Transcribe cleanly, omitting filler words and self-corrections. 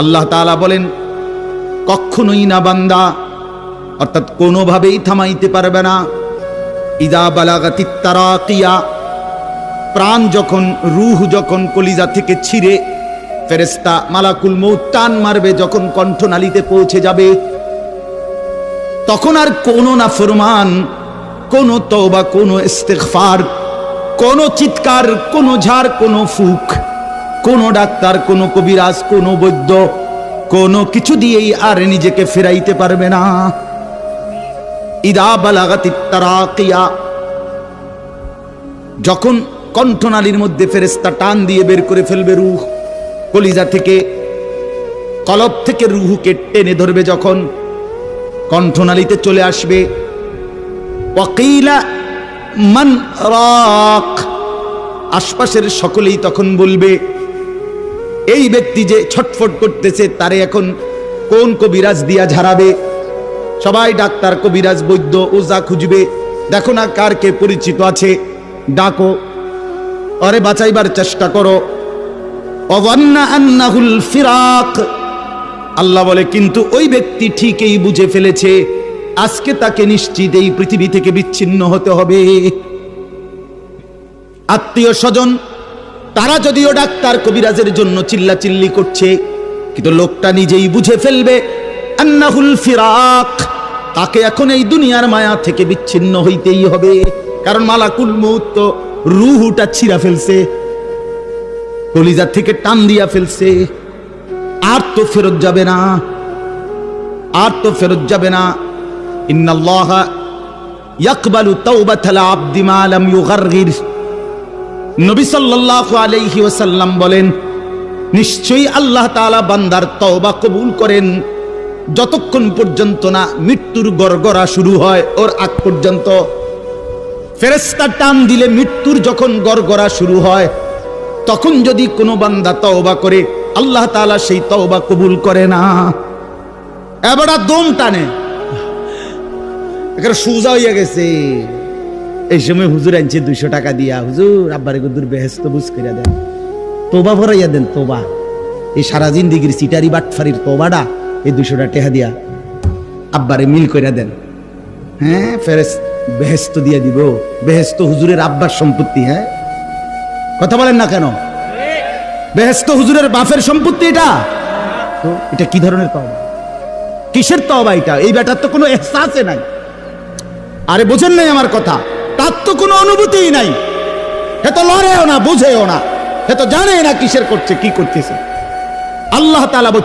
আল্লাহ তাআলা বলেন কখনোই না বান্দা অর্থাৎ কোনোভাবেই থামাইতে পারবে না। ইদা বালাগাতিত তারাকিয়া, প্রাণ যখন রূহ যখন কলিজা থেকে ছিঁড়ে ফেরেশতা মালাকুল মউত টান মারবে, যখন কণ্ঠনালীতে পৌঁছে যাবে, তখন আর কোনো নাফরমান, কোনো তওবা, কোনো ইস্তিগফার, কোনো চিৎকার, কোনো ঝাড়, কোনো ফুক, কোনো ডাক্তার, কোনো কবিরাজ, কোনো বৈদ্য, কোনো কিছু দিয়েই আর নিজেকে ফেরাইতে পারবে না। ইদা বালাগাতিত তারাকিয়া, যখন কণ্ঠনালীর মধ্যে ফেরেশতা টান দিয়ে বের করে ফেলবে রূহ, কলিজা থেকে, কলব থেকে রূহকে টেনে ধরবে, যখন কণ্ঠনালীতে চলে আসবে, ওয়াকিলা মান রাক, আশপাশের সকলেই তখন বলবে এই ব্যক্তি যে ছটফট করতেছে তারে এখন কোন কবিরাজ দিয়া ঝাড়াবে। সবাই ডাক্তার, কবিরাজ, বৈদ্য, ওঝা খুঁজবে, দেখো না কার কে পরিচিত আছে, ডাকো, আরে বাঁচাইবার চেষ্টা করো। ওয়ান্না আন্নাহুল ফিরাক, আল্লাহ বলে কিন্তু ওই ব্যক্তি ঠিকই বুঝে ফেলেছে আজকে তাকে নিশ্চিত এই পৃথিবী থেকে বিচ্ছিন্ন হতে হবে। আত্মীয় স্বজন তারা যদিও ডাক্তার কবিরাজের জন্য চিল্লাচিল্লি করছে, কিন্তু লোকটা নিজেই বুঝে ফেলবে আন্নাহুল ফিরাক, তাকে এখন এই দুনিয়ার মায়া থেকে বিচ্ছিন্ন হইতেই হবে। কারণ মালাকুল মউত তো রূহটা ছিঁড়া ফেলছে, কলিজা থেকে টান দিয়া ফেলছে, আর তো ফেরত যাবে না, আর তো ফেরত যাবে না। ইন্নাল্লাহা ইয়াকবালু তাওবাতাল আবদি মা লাম ইউগারগির, নবী সাল্লাল্লাহু আলাইহি ওয়াসাল্লাম বলেন নিশ্চয়ই আল্লাহ তাআলা বান্দার তওবা কবুল করেন যতক্ষণ পর্যন্ত না মৃত্যুর গড়গড়া শুরু হয়, ওর আগ পর্যন্ত। ফেরেশতা টান দিলে মৃত্যুর যখন গড়গড়া শুরু হয়, তখন যদি কোনো বান্দা তওবা করে আল্লাহ তাআলা সেই তওবা কবুল করে না। এবারে দম টানে, একেবারে সোজা হইয়া গেছে। এই সময় হুজুর আনছে 200 টাকা দিয়া, হুজুর আব্বারে গুদুর বেহেশত বুঝ করে দেন, তোবা ভরাইয়া দেন, তোবা। এই সারা জিন্দিগির সিটারি বাটফারির তোবাটা এই 200 টাকা দিয়া আব্বারে মিল করে দেন। হ্যাঁ, বেহেশত দিয়া দিব। বেহেশত হুজুরের আব্বার সম্পত্তি। হ্যাঁ, কথা বলেন না কেন? বেহেশত হুজুরের বাপের সম্পত্তি। এটা তো এটা কি ধরনের তওবা, কিসের তওবা এটা? এই ব্যাটার তো কোনো এহসাসে নাই। আরে বোঝেন নাই আমার কথা? তার তো কোনো অনুভূতিই নাই, হে তো লড়েও না, বুঝেও না, হে তো জানে না কিসের করছে, কি করতেছে। আল্লাহ তাআলা